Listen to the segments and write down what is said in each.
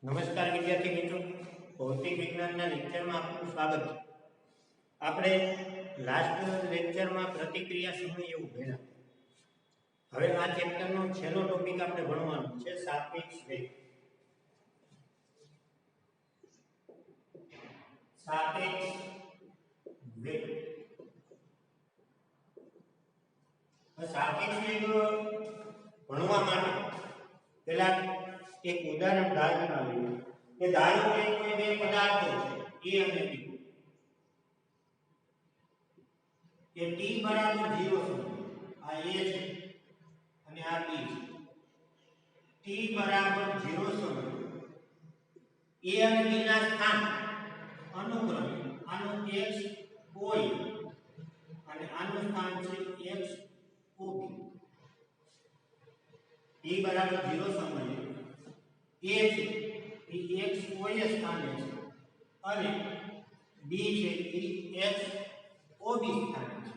નમસ્કાર વિદ્યાર્થી મિત્રો, ભૌતિક વિજ્ઞાનના લેક્ચરમાં આપનું સ્વાગત છે. આપણે લાસ્ટ લેક્ચરમાં પ્રતિક્રિયા સમય એવું ભણ્યા. હવે આ ચેપ્ટરનો છેલ્લો ટોપિક આપણે ભણવાનો છે સાપેક્ષ વેગ. સાપેક્ષ વેગ. સાપેક્ષ વેગ ભણવા માટે પહેલા એક ઉદાહરણ ધારણા લઈએ કે ધારો કે કોઈ બે પદાર્થો છે A અને B કે t બરાબર 0 સમય આ A છે અને આ B છે. t બરાબર 0 સમય A અને B ના સ્થાન અનુક્રમે આનું x OA અને આનું સ્થાન છે x OB. t બરાબર 0 સમયે A છે એ x OA સ્થાને છે અને B છે એ x OB સ્થાને છે.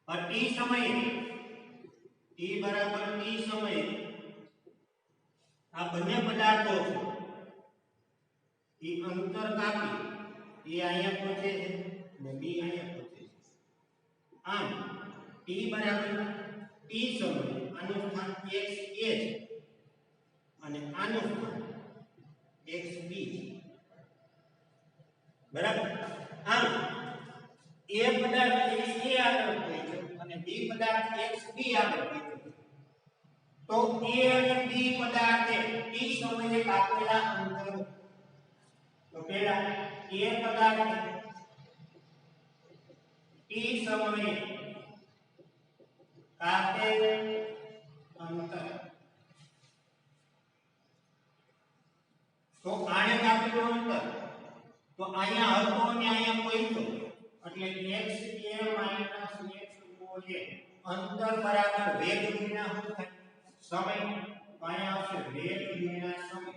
और t સમયે t બરાબર t સમયે આ બંને પદાર્થો છે એ અંતર કાપી એ અહીંયા પહોંચે છે અને B અહીંયા પહોંચે છે. આમ t બરાબર t સમયે આનું સ્થાન x A છે અને આનું સ્થાન xb છે. બરાબર. આમ A પદાર્થ xa આગળ પહોંચ્યો અને B પદાર્થ xb આગળ પહોંચ્યો તો A અને B પદાર્થે t સમયે કાપેલા અંતર તો પહેલા A પદાર્થે t સમયે કાપેલ અંતર तो आने कापेलो अंतर तो અહીંયા હતો અને અહીંયા પહોંચ્યો એટલે xa - xoa અંતર બરાબર વેગ ગુણ્યા શું થાય સમય. તો અહીંયા આવશે વેગ ગુણ્યા સમય.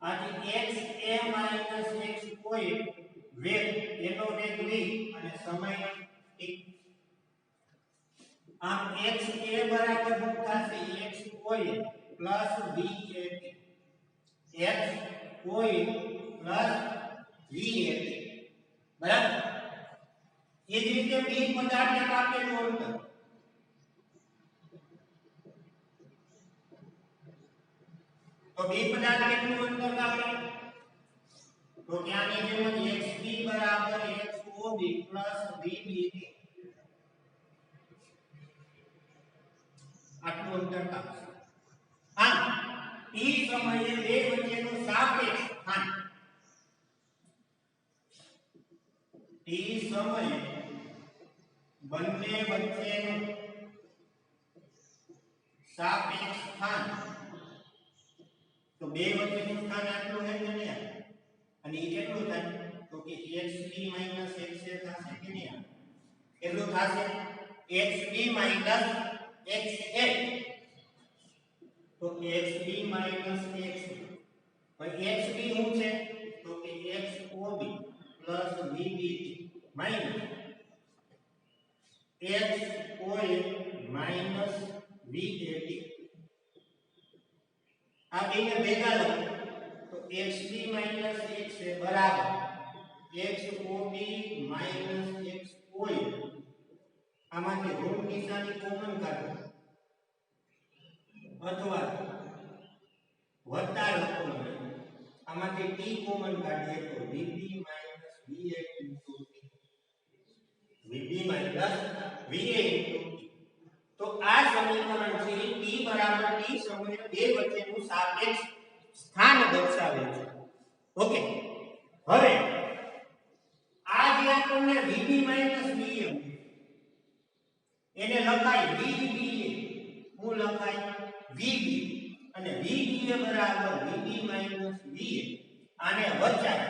આથી xa - xoa વેગ એનો વેગ v અને સમય t. આમ xa બરાબર શું થશે xoa + vat x OA plus VAT. બરાબર. એ જ રીતે B પદાર્થને કાપેલું અંતર તો B પદાર્થ કેટલું અંતર કાપે તો ત્યાંની જેમ xB બરાબર xob plus VBT આટલું અંતર કાપશે. આમ t સમયે બે વચ્ચેનું સાપેક્ષ સ્થાન t સમયે બંને વચ્ચેનું સાપેક્ષ સ્થાન તો બે વચ્ચેનું સ્થાન આટલું હે કે નહીં અને એ કેટલું થાય તો કે xb - xa થશે કે નહીં કેટલું થશે xb - xa तो xb - xa भाई xb શું છે તો કે xob plus vbt minus xoa minus vat. આ બેને ભેગા લો તો xb - xa બરાબર xob minus xoa આમાંથી ઋણ નિશાની કોમન કાઢો અથવા વત્તા લખો આમાંથી t કોમન કાઢીએ તો vb - va vb - va તો આ સમીકરણ છે t બરાબર t સમયે બે વચ્ચેનું સાપેક્ષ સ્થાન દર્શાવે છે. ઓકે. હવે આ જે આપણને vb - va એને લખાય vba હું લખાય vb અને vba બરાબર vb - va આને વચાય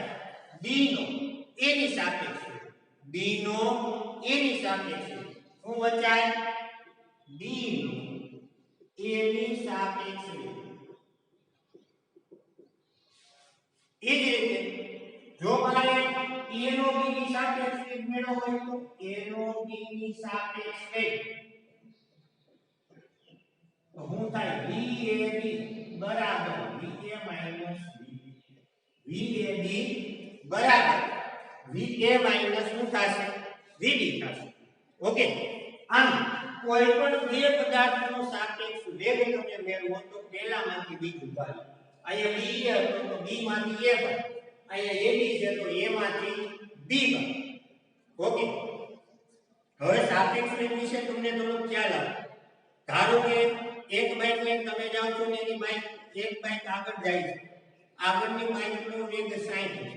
b નો a ની સાપેક્ષે b નો a ની સાપેક્ષે હું વચાય b નો a ની સાપેક્ષે. એ જ રીતે જો મારે a નો b ની સાપેક્ષે મેળવવો હોય તો a નો b ની સાપેક્ષે તો હું થાય VAB બરાબર VA માઈનસ VAB બરાબર VA માઈનસ શું થશે VB થશે ઓકે આમ કોઈ પણ બે પદાર્થનો સાપેક્ષ વેગ તમે મેળવો તો પહેલામાંથી બીજું ભાગ અહીંયા B હતો તો B માંથી A ભાગ અહીંયા AB છે તો A માંથી B ભાગ ઓકે હવે સાપેક્ષ વેગ વિશે તમને થોડો ખ્યાલ આવે ધારો કે એક બાઇક લઈને તમે જાઓ છો ને એની બાઇક એક બાઇક આગળ જાય છે આગળની બાઇકનો વેગ 60 છે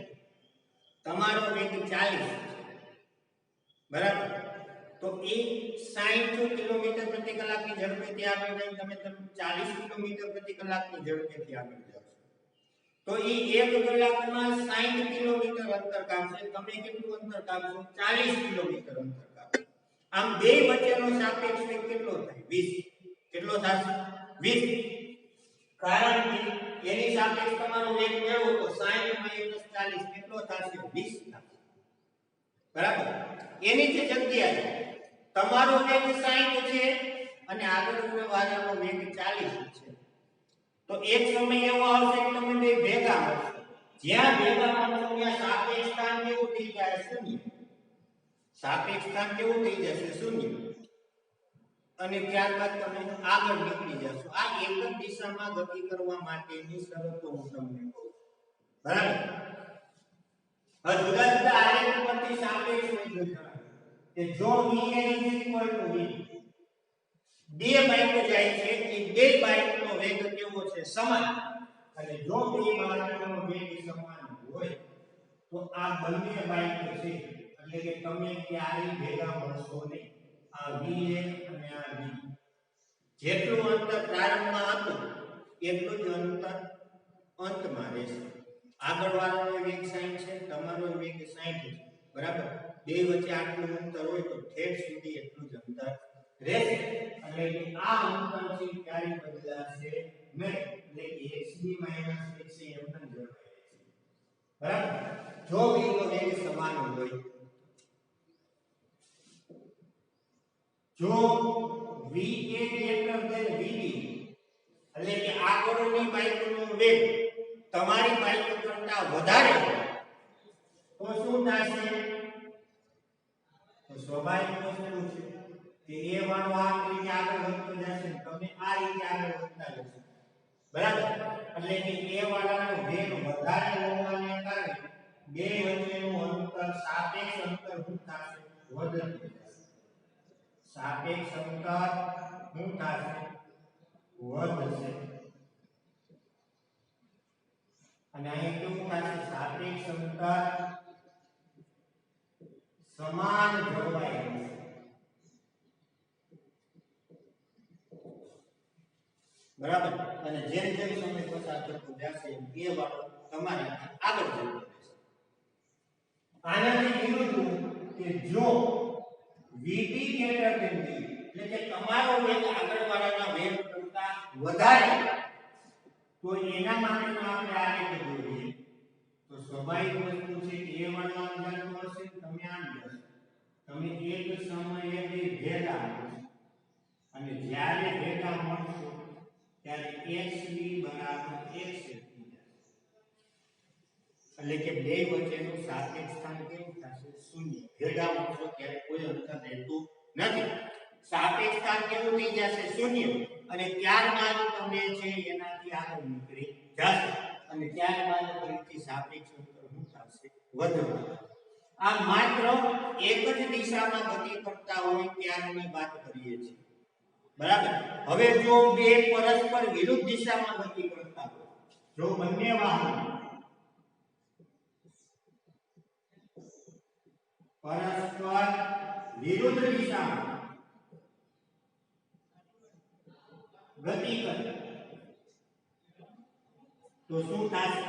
તમારો વેગ 40 છે બરાબર તો એ 60 કિલોમીટર પ્રતિ કલાકની ઝડપેથી આગળ જઈને તમે 40 કિલોમીટર પ્રતિ કલાકની ઝડપેથી આગળ જાઓ તો એ 1 કલાકમાં 60 કિલોમીટર અંતર કાપશે તમે કેટલું અંતર કાપશો 40 કિલોમીટર અંતર કાપશો આમ બે વચ્ચેનો સાપેક્ષ વેગ કેટલો થાય 20 કેટલો થશે 20 કારણ કે એની સાપેક્ષ તમારો વેગ મેળવો તો 60 - 40 કેટલો થશે 20 થશે બરાબર એની જે જગ્યાએ તમારો વેગ 60 છે અને આગળનો વાળાનો વેગ 40 છે તો એક સમય એવો આવશે કે તમે બે ભેગા મળશો જ્યાં ભેગા મળશો ત્યાં સાપેક્ષ સ્થાન કેવું થઈ જાય શૂન્ય સાપેક્ષ સ્થાન કેવું થઈ જશે શૂન્ય અને ત્યારબાદ તમે આગળ નીકળી જશો આ એક જ દિશામાં ગતિ કરવા માટેની શરતો હું તમને કહું બરાબર હવે જુદા જુદા આલેખ પરથી સાપેક્ષ વેગ ગોઠવાય કે જો v બે બાઇક જાય છે એ બે બાઇકનો વેગ કેવો છે સમાન અને જો બે બાઇકનો વેગ સમાન હોય તો આ બંને બાઇક છે એટલે કે તમે ક્યારેય ભેગા મળશો નહીં આ v અને આ v જેટલું અંતર પ્રારંભમાં હતું એટલું જ અંતર અંતમાં રહેશે આગળવાળાનો વેગ 60 છે તમારો વેગ 60 છે બરાબર બે વચ્ચે આટલું અંતર હોય તો ઠેઠ સુધી એટલું જ અંતર રહેશે એટલે કે આ અંતર છે ક્યારે બદલાશે નહીં એટલે કે xb - xa એમ જ જળવાય રહેશે બરાબર જો v નો વેગ સમાન હોય જો va greater than vb એટલે કે આગળની બાઇકનો વેગ તમારી બાઇક કરતા વધારે તો શું થશે તો સ્વાભાવિક વસ્તુ છે કે એ વાળો આ રીતે આગળ વધતો જશે તમે આ રીતે આગળ વધતા જશો બરાબર એટલે કે એ વાળાનો વેગ વધારે હોવાને કારણે બે વચ્ચેનું અંતર સાપેક્ષ અંતર શું થશે વધતું જશે સાપેક્ષ અંતર શું થશે વધશે અને અહીં કેવું થશે સાપેક્ષ અંતર સમાન જળવાય રહેશે બરાબર અને જેમ જેમ સમય પસાર થતો જશે એ વાળો તમારે આગળ જતો રહેશે આનાથી વિરુદ્ધ કે જો vt greater than v એટલે કે તમારો વેગ આગળવાળાના વેગ કરતા વધારે તો એના માટેનો આપણે આ રીતે દોરીએ તો સ્વાભાવિક વસ્તુ છે કે એ વાળો આમ જતો હશે તમે આમ જશો તમે એક સમયે બે ભેગા મળશો અને જ્યારે ભેગા મળશો ત્યારે xb બરાબર x એટલે કે બે વચ્ચેનું સાપેક્ષ સ્થાન કેવું થશે શૂન્ય ભેગા મળશો ત્યારે કોઈ અંતર રહેતું નથી સાપેક્ષ સ્થાન કેવું થઈ જશે શૂન્ય અને ત્યારબાદ તમે છે એનાથી આગળ નીકળી જશે અને ત્યારબાદ ફરીથી સાપેક્ષ અંતર શું થશે વધવા આ માત્ર એક જ દિશામાં ગતિ કરતા હોય ત્યારની વાત કરીએ છીએ બરાબર હવે જો બે પરસ્પર વિરુદ્ધ દિશામાં ગતિ કરતા હોય જો બંને વાહનો પરસ્પર વિરુદ્ધ દિશામાં ગતિ કરે તો શું થશે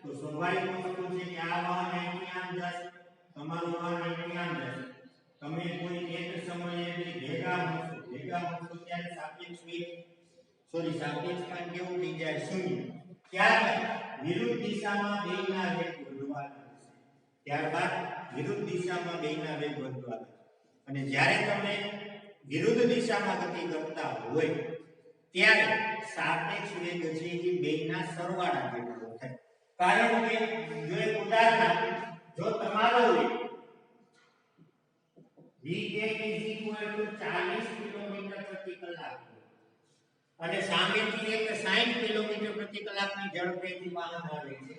તો સ્વાભાવિક વસ્તુ છે કે આ વાહન અહીંથી આમ જશે તમારું વાહન અહીંથી આમ જશે તમે કોઈ એક સમયે બે ભેગા મળશો ત્યારે સાપેક્ષ વેગ સાપેક્ષ સ્થાન કેવું થઈ જાય શૂન્ય ત્યારબાદ વિરુદ્ધ દિશામાં બેયના વેગ વધવા લાગશે ત્યારબાદ વિરુદ્ધ દિશામાં બેયના વેગ વધવા લાગશે અને જ્યારે તમે વિરુદ્ધ દિશામાં ગતિ કરતા હોય ત્યારે સાપેક્ષ વેગ છે એ બેના સરવાળા જેટલો થાય. કારણ કે જો એક ઉદાહરણ, જો તમારો વેગ v1 = 40 કિલોમીટર પ્રતિ કલાક અને સામેથી એક 60 કિલોમીટર પ્રતિ કલાકની ઝડપેથી વાહન આવે છે,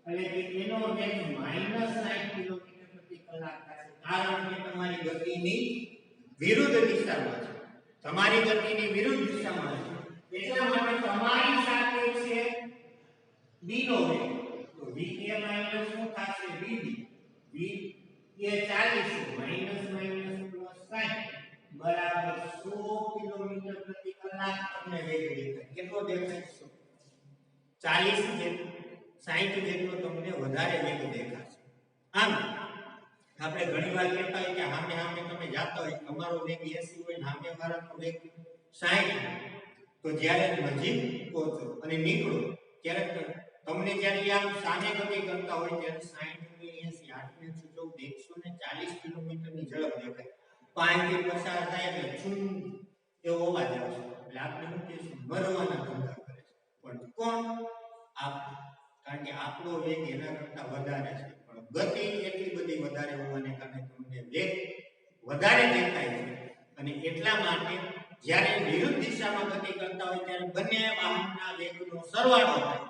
એટલે કે એનો વેગ -60 કિલોમીટર પ્રતિ કલાક થશે. કારણ કે તમારી ગતિની વિરુદ્ધ દિશામાં છે, તમારી ગતિની વિરુદ્ધ દિશામાં છે, એટલા માટે તમારી સાથે છે b નો વેગ, તો va માઈનસ શું થશે vb, v એ 40 માઈનસ માઈનસ પ્લસ 60 બરાબર 100 કિલોમીટર પ્રતિ કલાક તમને વેગ દેખાય. કેટલો દેખાય? 40 જે 60 જેટલો તમને વધારે વેગ દેખાશે. આમ આપણે ઘણીવાર કહેતા હોય કે સામે સામે તમે જાતા હોય, તમારો વેગ 80 હોય, સામે વાળાનો વેગ 60, તો જ્યારે નજીક પહોંચો અને નીકળો ત્યારે તમને જ્યારે આમ સામે ગતિ કરતા હોય ત્યારે 60 80 140 કિલોમીટરની ઝડપ દેખાય. પાણીથી પસાર થાય એટલે છૂમ એવો અવાજ આવશે, એટલે આપણે શું કહીશું? મરવાના ધંધા કરે છે. પણ કોણ? કારણ કે આપણો વેગ એના કરતા વધારે છે, પણ ગતિ એટલી બધી વધારે હોવાને કારણે તમને વેગ વધારે દેખાય છે. અને એટલા માટે જ્યારે વિરુદ્ધ દિશામાં ગતિ કરતા હોય ત્યારે બંને વાહનના વેગનો સરવાળો થાય.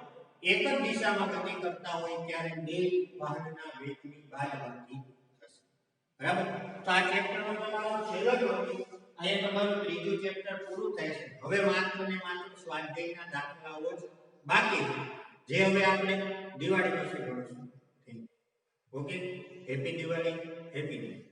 એક જ દિશામાં ગતિ કરતા હોય ત્યારે બે વાહનના વેગની બાદબાકી થશે. બરાબર? તો આ ચેપ્ટરનો તમારો છેલ્લો ટોપિક, અહીંયા તમારું ત્રીજું ચેપ્ટર પૂરું થાય છે. હવે માત્ર ને માત્ર સ્વાધ્યાયના દાખલાઓ જ બાકી છે, જે હવે આપણે દિવાળી પછી ભણીશું. Okay, happy Diwali, happy new year.